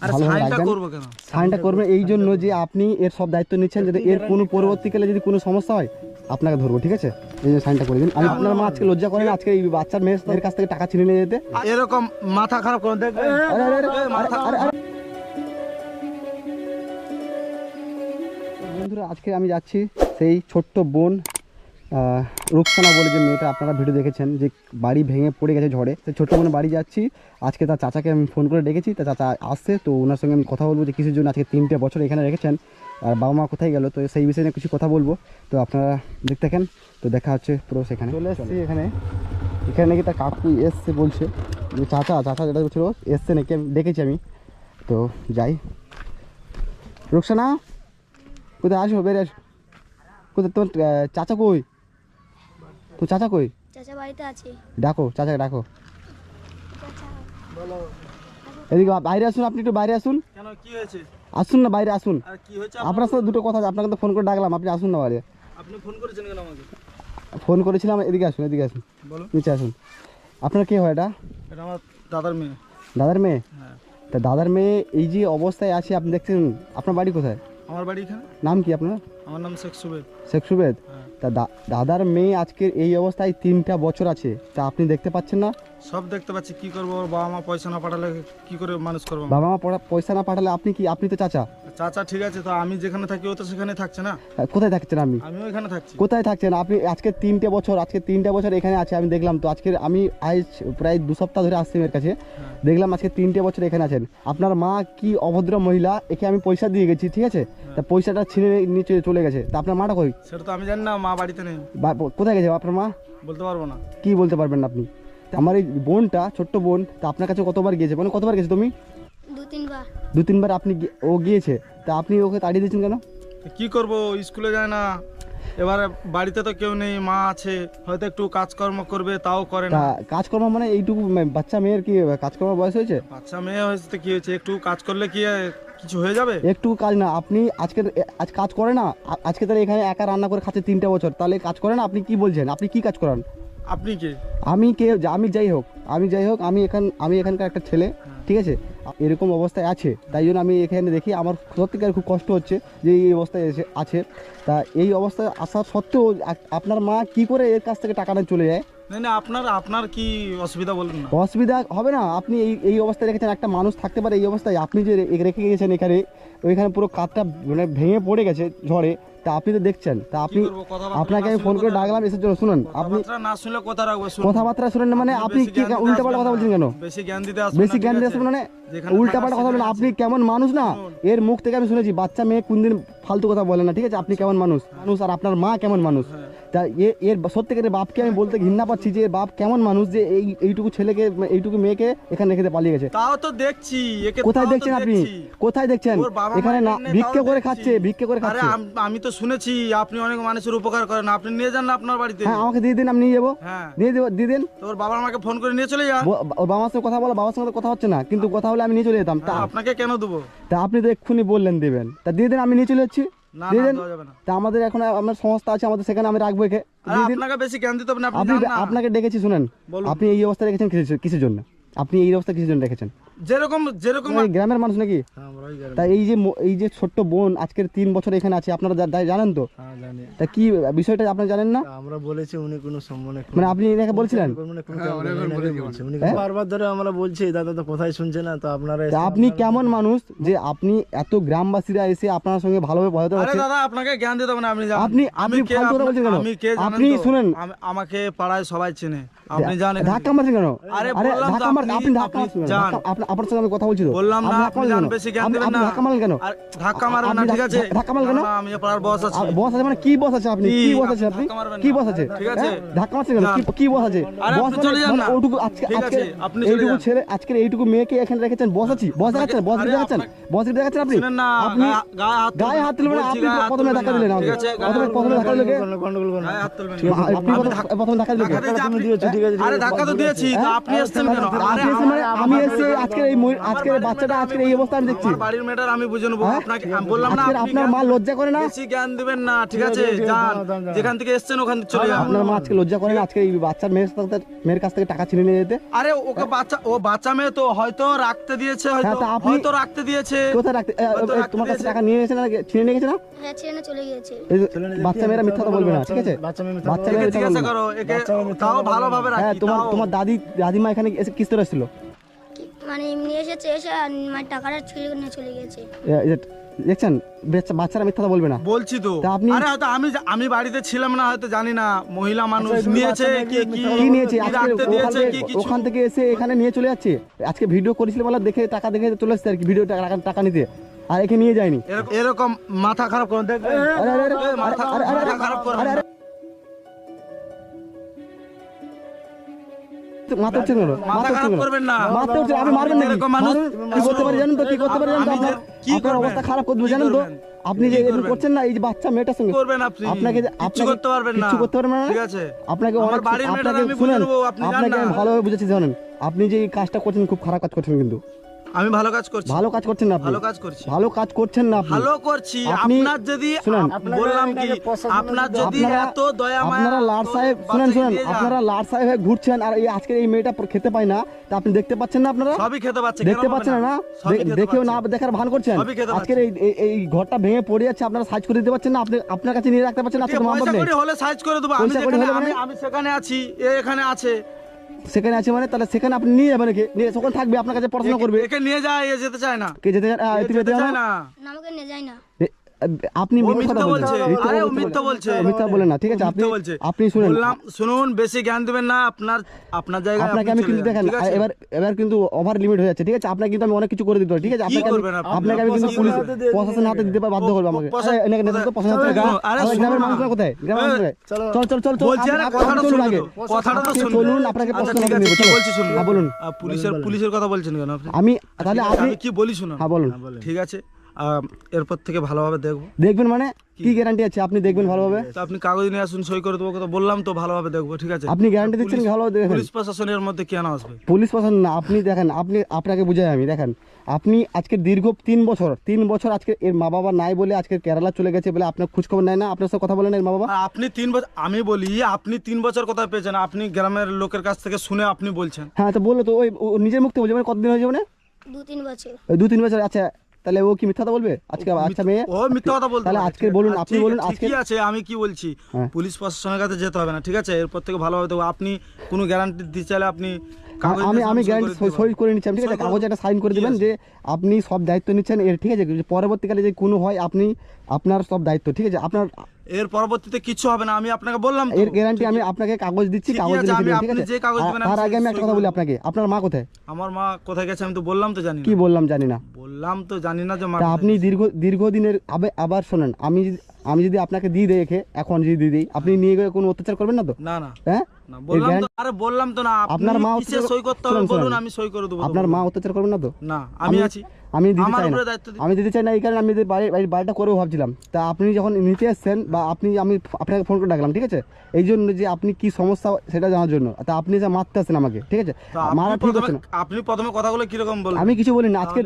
ভালোভাবে রাখবেন। সাইনটা করবেন এই জন্য যে আপনি এর সব দায়িত্ব নিচ্ছেন, যদি এর কোনো পরবর্তীকালে যদি কোনো সমস্যা হয় আপনাকে ধরবো, ঠিক আছে? এই যে সাইনটা করে দিন। আমি আপনার মা আজকে লজ্জা করেন আজকে এই বাচ্চার মেয়ের কাছ থেকে টাকা ছিনে নিয়ে যেতে। এরকম মাথা খারাপ করে দেখবে। বন্ধুরা আজকে আমি যাচ্ছি সেই ছোট্ট বোন রুকসানা বলে যে মেয়েটা আপনারা ভিডিও দেখেছেন, যে বাড়ি ভেঙে পড়ে গেছে ঝড়ে, তো ছোট্ট বোনের বাড়ি যাচ্ছি আজকে। তার চাচাকে আমি ফোন করে ডেকেছি, তার চাচা আসছে, তো ওনার সঙ্গে আমি কথা বলবো যে কিছুর জন্য আজকে 3টে বছর এখানে রেখেছেন আর বাবা মা কোথায় গেল, তো সেই বিষয়ে নিয়ে কিছু কথা বলবো। তো আপনারা দেখতে থাকেন, তো দেখা হচ্ছে পুরো সেখানে। চলে এসেছি এখানে নাকি তার কাকু এসছে বলছে, যে চাচা যেটা বলছিল এসছে নাকি, আমি ডেকেছি আমি। তো যাই। রুকসানা কোথায় আসো, বেরিয়ে আসো। কোথায় তোমার চাচা কই? তো চাচা কই? চাচা বাড়িতে আছে। ডাকো, চাচাকে ডাকো। এদিকে বাইরে আসুন, আপনি একটু বাইরে আসুন। কেন কি হয়েছে? আসুন না, বাইরে আসুন। আর কি হয়েছে? আপনার সাথে দুটো কথা আছে, আপনাকে তো ফোন করে ডাকলাম, আপনি আসুন না বাইরে। আপনি ফোন করেছেন কেন আমাকে? ফোন করেছিলাম, এদিকে আসুন, এদিকে আসুন, বলুন। নিচে আসুন। আপনার কে হয় এটা? এটা আমার দাদার মেয়ে। দাদার মেয়ে? হ্যাঁ। তা দাদার মেয়ে এই যে অবস্থায় আছে আপনি দেখছেন, আপনার বাড়ি কোথায়? আমার বাড়ি এখানে। নাম কি আপনার? আমার নাম শেখ সুবেদ। শেখ সুবেদ? হ্যাঁ। তা দাদার মেয়ে আজকের এই অবস্থায় 3টা বছর আছে, তা আপনি দেখতে পাচ্ছেন না? সব দেখতে পাচ্ছি, কি করবো? ওর বাবা মা পয়সা না পাঠালে কি করে মানুষ করবো? বাবা মা পয়সা না পাঠালে আপনি কি? আপনি তো চাচা। চাচা ঠিক আছে, তো আমি যেখানে থাকি ও তো সেখানে থাকছে না। কোথায় থাকছেন আপনি? আমিও এখানে থাকছি। কোথায় থাকছেন আপনি? আজকে 3টে বছর এখানে আছে, আমি দেখলাম তো। আজকে আমি আজ প্রায় 2 সপ্তাহ ধরে আসছি এর কাছে, দেখলাম আজকে 3টে বছর এখানে আছেন। আপনার মা কি অভদ্র মহিলা, একে আমি পয়সা দিয়ে গেছি, ঠিক আছে? তা পয়সাটা ছিনে নিচে চলে গেছে, তা আপনার মাটা কই? সেটা তো আমি জানি না, মা বাড়িতে নেই। কোথায় গেছে আপনার মা? বলতে পারবো না। কি বলতে পারবেন না আপনি? আমার এই বোনটা, ছোট্ট বোন, তা আপনার কাছে কতবার গিয়েছে? মানে কতবার গেছে তুমি? 2-3 বার। 2-3 বার আপনি ও গিয়েছে, তা আপনি ওকে তাড়িয়ে দিয়েছেন কেন? তো কি করব, স্কুলে যায় না, এবারে বাড়িতে তো কেউ নেই, মা আছে, হয়তো একটু কাজকর্ম করবে, তাও করে তা না। কাজকর্ম মানে এইটুকু বাচ্চা মেয়ের কি কাজকর্ম বয়স হয়েছে? বাচ্চা মেয়ে হয়েছে তো কি হয়েছে, একটু কাজ করলে কি কিছু হয়ে যাবে? একটু কাজ না, আপনি আজ কাজ করে না, আজকে তাহলে এখানে একা রান্না করে খাচ্ছে 3টে বছর, তাহলে কাজ করে না? আপনি কি বলছেন? আপনি কি কাজ করান? আপনি কে? আমি যাই হোক, আমি এখানকার একটা ছেলে, ঠিক আছে? এরকম অবস্থায় আছে, তাই জন্য আমি এখানে দেখি আমার সত্যিকার খুব কষ্ট হচ্ছে যে এই অবস্থায় আছে। তা এই অবস্থায় আসার সত্ত্বেও আপনার মা কি করে এর কাছ থেকে টাকা নিয়ে চলে যায়? না না, আপনার কি অসুবিধা বলুন না। অসুবিধা হবে না, আপনি এই অবস্থায় রেখেছেন, একটা মানুষ থাকতে পারে এই অবস্থায়? আপনি যে রেখে গেছেন এখানে, ওইখানে পুরো কাঠটা মানে ভেঙে পড়ে গেছে ঝড়ে, তা আপনি তো দেখছেন। তা আপনি, আপনাকে আমি ফোন করে ডাকলাম এসের জন্য। শুনুন, আপনি না শুনলে কথা রাখবো, কথাবার্তা শুনেন না মানে আপনি কি উল্টাপাল্টা কথা বলছেন কেন? বেশি জ্ঞান দিতে আসবেন মানে উল্টাপাল্টা কথা বলেন। আপনি কেমন মানুষ না, এর মুখ থেকে আমি শুনেছি বাচ্চা মেয়ে কোনদিন ফালতু কথা বলে না, ঠিক আছে? আপনি কেমন মানুষ, আর আপনার মা কেমন মানুষ? তা এর সত্যিকারের বাপকে আমি বলতে ঘৃণা পাচ্ছি যে বাপ কেমন মানুষ, যে এইটুকু ছেলেকে, এইটুকু মেয়েকে এখানে রেখে পালিয়ে গেছে। তাও তো দেখছি। কোথায় দেখছেন আপনি? কোথায় দেখছেন? এখানে না ভিক্ষে করে খাচ্ছে। আরে আমি তো শুনেছি আপনি অনেক মানুষের উপকার করেন, আপনি নিয়ে যান না আপনার বাড়িতে। হ্যাঁ, আমাকে দিয়ে দিন, আমি নিয়ে যাবো। হ্যাঁ, দিয়ে দিন। তোর বাবার মাকে ফোন করে নিয়ে চলে যা। ওর বাবার সঙ্গে কথা বলো, বাবার সঙ্গে তো কথা হচ্ছে না, কিন্তু কথা হলে আমি নিয়ে চলে যেতাম। তা আপনাকে কেন দেবো? তা আপনি তো এক্ষুনি বললেন দেবেন, তা দিয়ে দিন, আমি নিয়ে চলে যাচ্ছি। না, দিয়ে দিন। দেওয়া যাবে না। তা আমাদের এখন আমার সংস্থা আছে, আমাদের সেখানে আমি রাখবো একে। আরে আপনাকে বেশি জ্ঞান দিতে হবে না, আপনি আপনি যান না। আপনাকে ডেকেছি, শুনেন। বলুন। আপনি এই অবস্থায় রেখেছেন কিসের জন্য? আপনি এই অবস্থা কিসের জন্য রেখেছেন? যেরকম এই গ্রামের মানুষ নাকি? তাই এই যে ছোট্ট বোন আজকের 3 বছর এখানে আছে, আপনারা জানেন তো? হ্যাঁ জানি। তা কি বিষয়টা আপনারা জানেন না? আমরা বলেছি, উনি কোনো সম্মানে মানে আপনি এনাকে বলছিলেন? উনি বারবার ধরে আমরা বলছি, দাদা তো কোথায় শুনছে না, তো আপনারা তা আপনি কেমন মানুষ যে আপনি এত গ্রামবাসীরা এসে আপনার সঙ্গে ভালোভাবে কথা আরে বলছে? দাদা আপনাকে জ্ঞান দিতে হবে না, আপনি যান। আপনি ফালতু কথা বলছেন কেন? আমি কে জানেন আপনি তো? শুনেন, আমাকে পাড়ায় সবাই চেনে, আপনি জানেন। ধাক্কা মারছেন কেন? আরে আরে বললাম তো, ধাক্কা মারছেন, আপনি ধাক্কা মারছেন কেন? যান। আপনার সঙ্গে আমি কথা বলছি তো। বললাম না, আপনি আপনি যান, বেশি জ্ঞান দিবেন না। ধাক্কা মারলেন কেন? আর ধাক্কা মারবেন না, আপনি ঠিক আছে? ধাক্কা মারলেন কেন? না, আমি পাড়ার বস আছি। বস আছে মানে কি বস আছে আপনি? কি বস আছে আপনি? ধাক্কা মারবেন না। কি বস আছে? ঠিক আছে? হ্যাঁ? ধাক্কা মারছেন কেন? কি বস আছে? আরে বস আপনি চলে যান না। ওটুকু ঠিক আছে, আপনি চলে এইটুকু যান। ছেলে আজকের এইটুকু মেয়েকে এখানে রেখেছেন, বস আছি? বস দেখাচ্ছেন? বস আরে দেখাচ্ছেন? বস দেখাচ্ছেন আপনি? শুনেন না, আপনি গায়ে হাত তুলবেন না, বলছি, আপনি গায়ে হাত প্রথমে তুলবেন ধাক্কা না। দিলেন ঠিক আমাকে। আছে, প্রথমে ধাক্কা দিলেন কে? গন্ডগোল করুন। গায়ে হাত তুলবেন না। আপনি প্রথমে ধাক্কা দিলেন কে? ধাক্কা দিয়েছি, আপনি দিয়েছো, ঠিক আছে, ঠিক আরে আছে, ধাক্কা তো ঘুরে দিয়েছি আসছি। তো আপনি এসেছেন কেন? আরে আপনি এসে মানে আমি এসে আজকের এই আজকের এই বাচ্চাটা আজকের এই অবস্থা আমি দেখছি। আমার বাড়ির মেয়েটার আমি বুঝে নেবো। হ্যাঁ? আপনাকে আমি বললাম না, আজকের আপনি আপনার মা লজ্জা করে না? বেশি জ্ঞান দিবেন না, ঠিক আছে? ঠিক আছে, যান, দাও। যেখান থেকে এসেছেন ওখান থেকে চলে যান। আপনার মা আজকে লজ্জা করে না আজকে এই বাচ্চার মেয়ের কাছ থেকে টাকা ছিনে নিয়ে যেতে? আরে ওকে বাচ্চা মেয়ে তো হয়তো রাখতে দিয়েছে, হ্যাঁ, তা আপনি- হয়তো রাখতে দিয়েছে। কোথায় রাখতে হয়তো রাখতে তোমার কাছে দিয়েছে। টাকা নিয়ে গেছে না ছিনে নিয়ে গেছে না? হ্যাঁ ছেড়ে চলে গিয়েছে। এই যে বাচ্চা মেয়েরা মিথ্যা কথা বলবে না, ঠিক আছে? বাচ্চা মেয়ে মিথ্যা বাচ্চা একে মেয়েরা মিথ্যা জিজ্ঞাসা বলবে না। করো, একে বাচ্চা মেয়ে মিথ্যা তাও কথা ভালোভাবে হ্যাঁ, রাখি। তোমার দাদিমা এখানে এসে কিস্তি এসেছিল। মানে এমনি এসেছে, এসে আর মানে টাকাটা ছিঁড়ে নিয়ে চলে গেছে। দেখছেন বাচ্চারা মিথ্যা কথা বলবে না। বলছি তো। তা আপনি- আরে হয়তো আমি বাড়িতে ছিলাম না, হয়তো জানি না। মহিলা মানুষ আচ্ছা, নিয়েছে, বাচ্চা কি মেয়েকে কি মিথ্যা কি নিয়েছে কি আজকে রাখতে দিয়েছে, কি কিছু। ওখান থেকে এসে এখানে নিয়ে চলে যাচ্ছে। আজকে ভিডিও করেছিল বলে দেখে টাকা দেখে চলে আসছে আর কি, ভিডিও টাকা নিতে, আর একে নিয়ে যায়নি। এরকম মাথা খারাপ করো, দেখবেন? আরে আরে আরে এই মাথা আরে আরে আরে মাথা খারাপ করো আরে আরে মাথা উঠছে কেন? মাথা খারাপ করবেন না। মাথা উঠছে, আমি মারবেন নাকি? এরকম মানুষ কি করতে পারি জানেন তো? কি করতে পারি জানেন তো? আমি যে- কি আপনার করবেন? অবস্থা খারাপ করতে কি জানেন তো? করবেন? আপনি যে কি এরকম করবেন? করছেন না, এই যে বাচ্চা মেয়েটার সঙ্গে করবেন আপনি? আপনাকে কিচ্ছু করতে পারবেন না। কিচ্ছু করতে পারবেন না, ঠিক আছে? আপনাকে আমার অনেক বাড়ির মেয়েটার আপনাকে আমি বুঝে শুনেন, নেবো, আপনি জান আপনাকে না। আমি ভালোভাবে বুঝেছি জানেন, আপনি যে এই কাজটা করছেন খুব খারাপ কাজ করছেন, কিন্তু আমি ভালো কাজ করছি, ভালো কাজ করছেন না আপনি, ভালো কাজ করছি, ভালো কাজ করছেন না আপনি। ভালো করছি। আপনি- আপনার যদি শুনেন, বললাম কি, প্রশাসনের আপনার যদি আপনারা- এত দয়া মায়া আপনারা লাট তো সাহেব শুনেন বাঁচিয়ে শুনেন দিয়ে যান। আপনারা লাট সাহেব হয়ে ঘুরছেন, আর এই আজকে এই মেয়েটা খেতে পায় না, তা আপনি দেখতে পাচ্ছেন না? আপনারা সবই খেতে পাচ্ছে, দেখতে কেন পাচ্ছেন পাবে না? সবই খেতে দেখেও না পাচ্ছে। দেখার ভান করছেন। সবই খেতে আজকের এই ঘরটা ভেঙে পড়ে যাচ্ছে, আপনারা সাইজ করে দিতে পারছেন না, আপনি আপনার কাছে নিয়ে রাখতে পারছেন না? আজকে ঠিক, মা বাপ পয়সা নেই, কড়ি হলে সাইজ করে দেবো। আমি পয়সা কড়ি যেখানে হলে মানে? আমি সেখানে আছি, এ এখানে আছে। সেখানে আছে মানে তাহলে সেখানে আপনি নিয়ে যাবেন, নিয়ে ওখানে থাকবে, আপনার কাছে পড়াশোনা করবে। একে নিয়ে যায়, এ যেতে চায় না, কে যেতে এ তুমি যেতে যেতে চায় না? না। না, আমাকে নিয়ে যায় না। আপনি ও মিথ্যা কথা মিথ্যা বলছেন, বলছে, আরে ও মিথ্যা বলছে, মিথ্যা বলেন না, ঠিক আছে? আপনি মিথ্যা বলছে। আপনি শুনেন, বললাম শুনুন, বেশি জ্ঞান দিবেন না। আপনার জায়গায় আপনাকে আপনি আমি চলে কিন্তু যান, দেখেন ঠিক আছে? এবার কিন্তু ওভার লিমিট হয়ে যাচ্ছে, ঠিক আছে? আপনাকে কিন্তু আমি অনেক কিছু করে দিতে পারি, ঠিক আছে? কি আপনাকে করবেন আপনি? আপনাকে আমি কিন্তু কি পুলিশ করবেন? প্রশাসনের হাতে দিতে বাধ্য করবো আমাকে। প্রশাসন- আরে, এখানে তো প্রশাসন চলো, গ্রাম, আরে আমাদের শোনো গ্রামের না। মানুষরা কোথায়? গ্রামের মানুষরা চলো। চল বলছি, আরে আপনি কথাটা চলুন শুনুন আগে, তো, কথাটা তো আপনি শুনুন। চলুন, আপনাকে আচ্ছা, প্রশ্ন ঠিক করে আছে, নেবো, কি চলো। বলছি শুনুন। হ্যাঁ, বলুন। পুলিশের কথা বলছেন কেন আপনি? আমি তাহলে ঠিক আছে, আপনি আমি কি বলি শুনুন। হ্যাঁ বলুন। ঠিক আছে, এরপর থেকে ভালোভাবে দেখবো। দেখবেন মানে কি গ্যারান্টি আছে আপনি দেখবেন ভালোভাবে? তো আপনি কাগজ নিয়ে আসুন, সই করে দেবো। কথা বললাম তো, ভালোভাবে দেখবো, ঠিক আছে? আপনি গ্যারান্টি দিচ্ছেন ভালোভাবে দেখেন? পুলিশ প্রশাসনের মধ্যে কেন আসবে? পুলিশ প্রশাসন না, আপনি দেখেন, আপনাকে বুঝাই আমি, দেখেন আপনি আজকে দীর্ঘ 3 বছর আজকে এর মা বাবা নাই বলে আজকে কেরালা চলে গেছে বলে আপনার খোঁজ খবর নেয় না, আপনার সাথে কথা বলেন এর মা বাবা? আর আপনি 3 বছর, আমি বলি আপনি 3 বছর কোথায় পেয়েছেন? আপনি গ্রামের লোকের কাছ থেকে শুনে আপনি বলছেন। হ্যাঁ তো বললো তো, ও নিজের মুখ থেকে বলছে, মানে কতদিন হয়েছে মানে? 2-3 বছর। 2-3 বছর। আচ্ছা তাহলে ও কি মিথ্যা কথা বলবে আজকে? আচ্ছা মেয়ে ও মিথ্যা কথা বলতে তাহলে পারে। আজকে বলুন, আর আপনি ঠিক- বলুন আজকে। ঠিকই আছে, আমি কি বলছি, হ্যাঁ। পুলিশ প্রশাসনের কাছে যেতে হবে না, ঠিক আছে? এরপর থেকে ভালোভাবে দেখবো। আপনি কোনো গ্যারান্টি দিতে চাইলে আপনি কাগজ আমি দিয়ে আমি সই গ্যারান্টি করে দিতে সই পারেন। করে নিচ্ছি, ঠিক আছে? সই করে- কাগজে একটা সাইন করে ঠিক দিবেন আছে। যে আপনি সব দায়িত্ব নিচ্ছেন এর, ঠিক আছে? যে পরবর্তীকালে যে কোনো হয় আপনি আপনার সব দায়িত্ব, ঠিক আছে? আপনার এর পরবর্তীতে কিছু হবে না, আমি আপনাকে বললাম তো। এর গ্যারান্টি আমি আপনাকে কাগজ দিচ্ছি, ঠিকই কাগজ আছে, লিখে আমি দিবেন, ঠিক আপনি আছে? যে কাগজ দিবেন আমি তার আগে আমি সই একটা করে কথা বলি দেবো। আপনাকে, আপনার মা কোথায়? আমার মা কোথায় গেছে আমি তো বললাম তো, জানি কি না। বললাম জানি না। বললাম তো জানি না যে মা তা কোথায় আপনি গেছে। দীর্ঘদিনের আবার শোনেন, আমি যদি আপনাকে দিয়ে রেখে এখন যদি দিই, আপনি নিয়ে গিয়ে কোনো অত্যাচার করবেন না তো? না না হ্যাঁ, না, বললাম এই তো, আরে বললাম তো না, আপনার আপনি মা কিসে অত্যাচার- সই করতে হবে শুনুন, বলুন, শুনুন। আমি সই করে দেবো। আপনার মা অত্যাচার করবেন না তো? না, আমি আছি, আমি দিতে আমার চাই না, উপরে দায়িত্ব দিন। আমি দিতে চাই না, এই কারণে আমি যদি বাড়িটা করেও ভাবছিলাম। তা আপনি যখন নিতে এসছেন বা আমি আপনাকে ফোন করে ডাকলাম, ঠিক আছে? এই জন্য যে আপনি কি সমস্যা সেটা জানার জন্য। তা আপনি যা মারতে আসছেন আমাকে, ঠিক আছে? তো আপনি মারা ঠিক হচ্ছে না। আপনি প্রথমে কথাগুলো কিরকম বলবেন? আমি কিছু বলি না, আজকে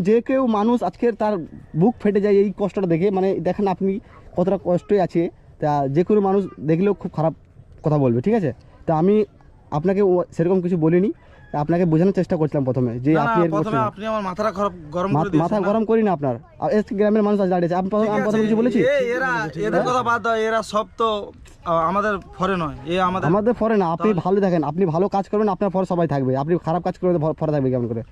যে কেউ মানুষ আজকে তার বুক ফেটে যায় এই কষ্টটা দেখে, মানে দেখেন আপনি কতটা কষ্টই আছে, তা যে কোনো মানুষ দেখলেও খুব খারাপ কথা বলবে, ঠিক আছে? তা আমি আপনাকে সেরকম কিছু বলিনি, তা আপনাকে বোঝানোর চেষ্টা করছিলাম প্রথমে যে না, না, আপনি এরকম প্রথমে করছেন। আপনি আমার মাথাটা গরম করে দিয়েছেন। মাথা গরম করি না আপনার, আজকে গ্রামের মানুষ আজ দাঁড়িয়েছে, আমি ঠিক প্রথমে আছে, কিছু বলেছি? এদের কথা বাদ দাও, এরা সব তো আমাদের ফরে নয়, আমাদের ফরে না, আপনি ভালো দেখেন, আপনি ভালো কাজ করবেন আপনার ফরে সবাই থাকবে, আপনি খারাপ কাজ করলে ফরে থাকবে কেমন করে?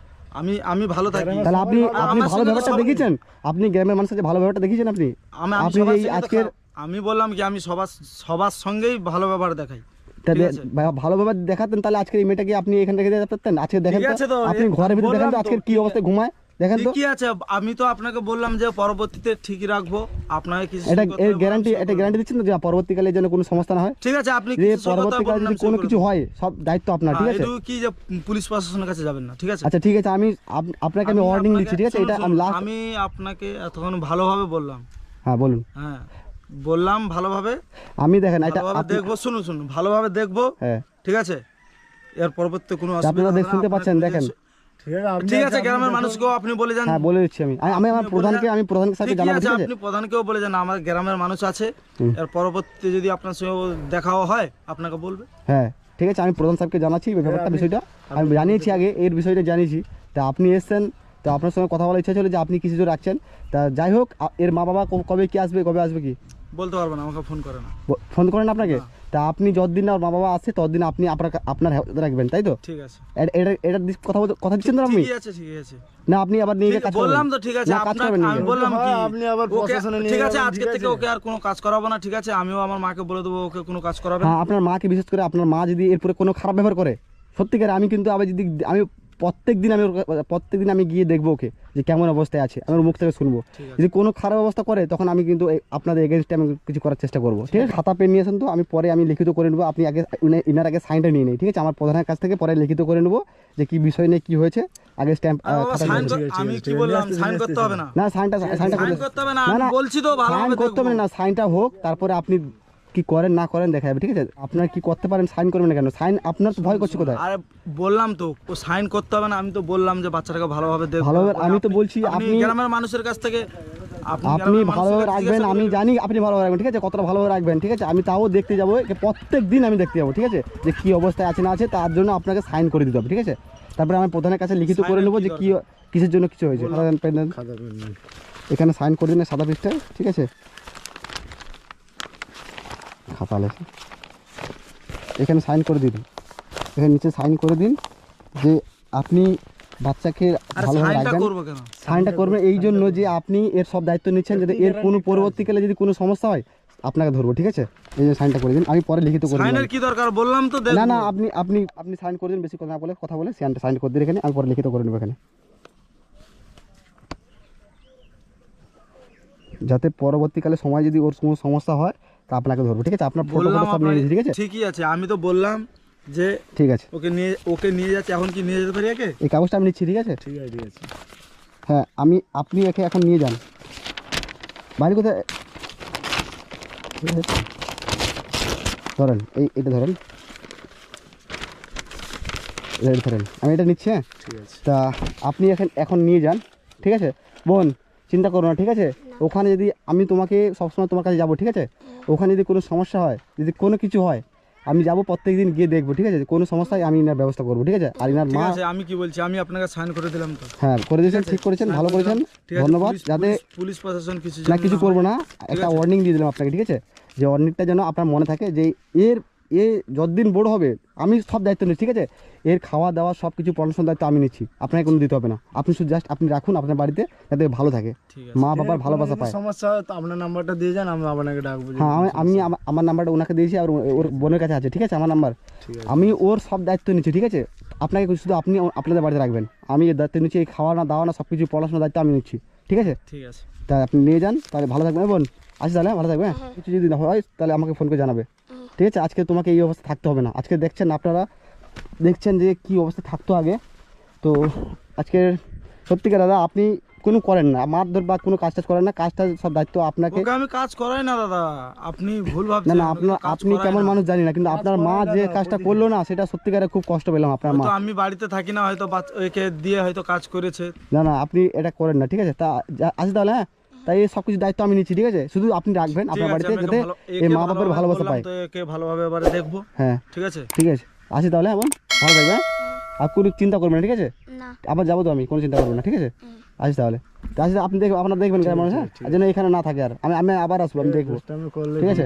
আমি ভালো থাকি। তাহলে আপনি আমার ভালো সঙ্গে তো ব্যাপারটা সব- দেখিয়েছেন, আপনি গ্রামের মানুষের যে ভালো ব্যাপারটা দেখিয়েছেন আপনি আমি যে সবার এই সঙ্গে তো আজকের আমি বললাম কি, আমি সবার সঙ্গেই ভালো ব্যবহার দেখাই। তা ঠিক আছে। ভালোভাবে দেখাতেন, তাহলে আজকে এই মেয়েটাকে আপনি এখান থেকে যেতে পারতেন। আজকে দেখেন ঠিক আছে তো, তো, আপনি ঘরের ভিতরে দেখেন তো বললাম তো, আজকের কি অবস্থায় ঘুমায়, দেখেন তো। ঠিকই আছে, আমি তো আপনাকে বললাম যে পরবর্তীতে ঠিকই রাখবো, আপনাকে কিছু এটা সই করতে এর হবে, গ্যারান্টি, আমি সই এটা করে গ্যারান্টি দিচ্ছেন তো যে পরবর্তীকালে যেন কোনো সমস্যা না হয়? দেবো। ঠিক আছে, আপনি যে কিছু সই করতে হবে পরবর্তীকালে বলুন, যদি আমি সই কোনো করে কিছু দেবো। হয় সব দায়িত্ব আপনার, ঠিক আছে? এটুকু কি যে পুলিশ প্রশাসনের কাছে যাবেন না, ঠিক আছে? আচ্ছা ঠিক আছে, আমি আপনাকে আমি ওয়ার্নিং দিচ্ছি, ঠিক আছে? শুনুন, এটা আমি শুনুন, লাস্ট। আমি আপনাকে এতক্ষণ ভালোভাবে বললাম, হ্যাঁ বলুন। হ্যাঁ বললাম ভালোভাবে, আমি দেখেন এটা ভালোভাবে দেখবো, শুনুন ভালোভাবে দেখবো, হ্যাঁ ঠিক আছে? এর পরবর্তী কোনো তা অসুবিধা আপনারা হবে না, শুনতে আপনারা পাচ্ছেন, নিজে- দেখেন। ঠিক আছে, গ্রামের মানুষকেও আপনি বলে যান। হ্যাঁ বলে দিচ্ছি আমি আমার প্রধানকে সাথে ঠিকই জানাবো, আছে, ঠিক আছে? আপনি প্রধানকেও বলে যান, আমার গ্রামের মানুষ আছে, এর পরবর্তী যদি আপনার সঙ্গে দেখাও হয় আপনাকে বলবে। হ্যাঁ ঠিক আছে, আমি প্রধান সাহেবকে জানাচ্ছি ব্যাপারটা, বিষয়টা আমি জানিয়েছি আগে, এর বিষয়টা জানিয়েছি। তা আপনি এসছেন, তো আপনার সঙ্গে কথা বলার ইচ্ছা ছিল যে আপনি কিছু দূর রাখছেন। তা যাই হোক, এর মা বাবা কবে কি আসবে, কবে আসবে কি বলতে পারবো না, আমাকে ফোন করে না। ফোন করেন আপনাকে? তা আপনি যতদিন না ওর মা বাবা আসে ততদিন আপনি আপনার হেফাজতে রাখবেন, তাই তো? ঠিক আছে, এটা কথা দিচ্ছেন তো আপনি? ঠিকই আছে, ঠিকই আছে। না আপনি আবার নিয়ে গিয়ে কাজ করবেন? বললাম তো ঠিক আছে, না, কাজ আপনার করবেন আমি নিয়ে। বললাম কি আপনি আবার ওকে, প্রশাসনে নিয়ে ঠিক আছে, যাবেন, আজকে ঠিক থেকে আছে? ওকে আর কোনো কাজ করাবো না, ঠিক আছে? আমিও আমার মাকে বলে দেবো ওকে কোনো কাজ করাবে না। হ্যাঁ, আপনার মাকে, বিশেষ করে আপনার মা যদি এরপরে কোনো খারাপ ব্যবহার করে, সত্যিকার আমি কিন্তু আবার যদি আমি প্রত্যেকদিন আমি গিয়ে দেখবো ওকে যে কেমন অবস্থায় আছে, আমি ওর মুখ থেকে শুনবো। ঠিক আছে। যদি কোনো খারাপ অবস্থা করে তখন আমি কিন্তু আপনাদের এগেনস্টে আমি কিছু করার চেষ্টা করবো, ঠিক আছে? খাতা পেন নিয়ে আসেন তো, আমি পরে আমি লিখিত করে নেবো। আপনি আগে ইনার আগে সাইনটা নিয়ে নিই, ঠিক আছে? আমার প্রধানের কাছ থেকে পরে লিখিত করে নেবো যে কি বিষয় নিয়ে কি হয়েছে, আগে স্ট্যাম্প আরে বাবা, সাইন আমি কি বললাম, সাইন করতে হবে না। না সাইনটা সাইন করতে হবে না, আমি বলছি তো সাইন ভালোভাবে করতে হবে না, সাইনটা হোক, তারপরে আপনি কি করেন না করেন দেখা যাবে, ঠিক আছে? আপনার কি করতে পারেন, সাইন করবেন না কেন? সাইন আপনার তো ভয় করছে কোথায়? আরে বললাম তো ও সাইন করতে হবে না, আমি তো বললাম যে বাচ্চাটাকে ভালোভাবে দেখো। ভালোভাবে, আমি তো বলছি আপনি গ্রামের মানুষের কাছ থেকে আপনি গ্রামের ভালোভাবে মানুষের কাছে রাখবেন, জিজ্ঞাসা আমি করবেন। জানি আপনি ভালোভাবে রাখবেন, ঠিক আছে? কতটা ভালোভাবে রাখবেন, ঠিক আছে? আমি তাও দেখতে যাবো, প্রত্যেক দিন আমি দেখতে যাবো, ঠিক আছে? যে কি অবস্থায় আছে না আছে, তার জন্য আপনাকে সাইন করে দিতে হবে, ঠিক আছে? তারপরে আমি প্রধানের কাছে লিখিত করে সাইনের নেবো কি যে কি কিসের জন্য কিছু হয়েছে। খাতা পেন নিন। এখানে সাইন করে দিন সাদা পৃষ্ঠায়, ঠিক আছে? খাতা লেখে এখানে সাইন করে দিন, এখানে নিচে সাইন করে দিন যে আপনি বাচ্চাকে আরে ভালোভাবে সাইনটা রাখবেন। করবো কেন? সাইনটা করবেন এই জন্য যে আপনি এর সব দায়িত্ব নিচ্ছেন, যাতে এর কোনো পরবর্তীকালে যদি কোনো সমস্যা হয় আপনাকে ধরবো, ঠিক আছে? এই যে সাইনটা করে দিন, আমি পরে লিখিত করে সাইনের দিন। কি দরকার বললাম তো, না দেখো না, আপনি সাইন করে দিন, বেশি কথা না বলে সাইন করে দিন এখানে, আমি পরে লিখিত করে নেবো এখানে, যাতে পরবর্তীকালে সময় যদি ওর কোনো সমস্যা হয় তা আপনাকে ধরবো, ঠিক আছে? আপনার ফটো বললাম সব নিয়ে নিয়েছি, ঠিক আছে? ঠিকই আছে, আমি তো বললাম যে ঠিক আছে, ওকে নিয়ে যাচ্ছে, এখন কি নিয়ে যেতে পারি একে? এই কাগজটা আমি নিচ্ছি, ঠিক আছে? ঠিক আছে, ঠিক আছে। হ্যাঁ, আপনি একে এখন নিয়ে যান। বাড়ি কোথায়? ধরেন এটা ধরেন, ধরেন, আমি এটা নিচ্ছি। হ্যাঁ ঠিক আছে। তা আপনি এখন নিয়ে যান, ঠিক আছে? বোন চিন্তা করো না, ঠিক আছে? ওখানে যদি আমি তোমাকে সবসময় তোমার কাছে যাবো, ঠিক আছে? ওখানে যদি কোনো সমস্যা হয়, যদি কোনো কিছু হয়, আমি যাবো প্রত্যেকদিন গিয়ে দেখবো, ঠিক আছে? কোনো সমস্যায় আমি ইনার ব্যবস্থা করবো, ঠিক আছে? আর ইনার ঠিক মা, আছে, আমি কি বলছি, আমি আপনাকে সাইন করে দিলাম তো। হ্যাঁ করে দিয়েছেন, ঠিক করেছেন, ভালো করেছেন, ঠিক আছে, ধন্যবাদ। যাতে পুলিশ প্রশাসন কিছু না যেন কিছু না করবো হয়। না, একটা ওয়ার্নিং দিয়ে দিলাম আপনাকে, ঠিক আছে? যে ওয়ার্নিংটা যেন আপনার মনে থাকে যে এ যতদিন বড় হবে আমি সব দায়িত্ব নিচ্ছি, ঠিক আছে? এর খাওয়া দাওয়া সব কিছু পড়াশোনার দায়িত্ব আমি নিচ্ছি, আপনাকে কোনো দিতে হবে না। আপনি শুধু জাস্ট আপনি রাখুন আপনার বাড়িতে, যাতে ভালো থাকে, ঠিক আছে, মা বাবার ভালোবাসা কোনো পায়। সমস্যা হয় তো আপনার নাম্বারটা দিয়ে যান, আমি আপনাকে ডাকবো। যদি হ্যাঁ, কোনো আমি সমস্যা আমার নাম্বারটা ওনাকে দিয়েছি, আর ওর বোনের কাছে আছে, ঠিক আছে? আমার নাম্বার, ঠিক আছে। আমি ওর সব দায়িত্ব নিচ্ছি, ঠিক আছে? আপনাকে শুধু আপনি আপনাদের বাড়িতে রাখবেন, আমি এর দায়িত্ব নিচ্ছি, এই খাওয়া না দাওয়া না সব কিছু পড়াশোনার দায়িত্ব আমি নিচ্ছি, ঠিক আছে? ঠিক আছে। তা আপনি নিয়ে যান, তাহলে ভালো থাকবেন। বোন আসি তাহলে, ভালো থাকবে। কিছু যদি না হয় তাহলে আমাকে ফোন করে জানাবে, ঠিক আছে? আজকে তোমাকে এই অবস্থা থাকতে হবে না। আজকে আপনারা দেখছেন যে কি অবস্থা থাকতো আগে। তো আজকে সত্যিকার দাদা আপনি কোনো করেন না, মারধর বা কোনো কাজ টাজ করেন না, কাজটা সব দায়িত্ব আপনাকে। ওকে আমি কাজ করাই না দাদা, আপনি ভুল না ভাবছেন। না, আপনি কেমন মানুষ জানি না, কিন্তু আপনার মা যে কাজটা করলো না, সেটা সত্যিকারে খুব কষ্ট পেলাম আপনার মা। তো আমি বাড়িতে থাকি না, হয়তো একে দিয়ে হয়তো কাজ করেছে। না না, আপনি এটা করেন না, ঠিক আছে? তা আসি তাহলে। হ্যাঁ, তাই এই সব কিছু দায়িত্ব আমি নিচ্ছি, ঠিক আছে? শুধু আপনি রাখবেন ঠিক আপনার আছে, বাড়িতে, আপনাকে যাতে এই একে মা বাবার ভালোভাবে ভালোবাসা বললাম পায়। তো, একে ভালোভাবে এবারে দেখবো। হ্যাঁ ঠিক আছে, ঠিক আছে, আসি তাহলে। এখন ভালো থাকবে, হ্যাঁ? আর কোনো চিন্তা করবেন না, ঠিক আছে? না আবার যাবো তো, আমি কোনো চিন্তা করবেন না, ঠিক আছে? আসি তাহলে। আসি, আপনি আপনারা দেখবেন কেমন, হ্যাঁ? যেন এখানে না থাকে, আর আমি আবার আসবো, আমি দেখবো, আমি করলে ঠিক আছে?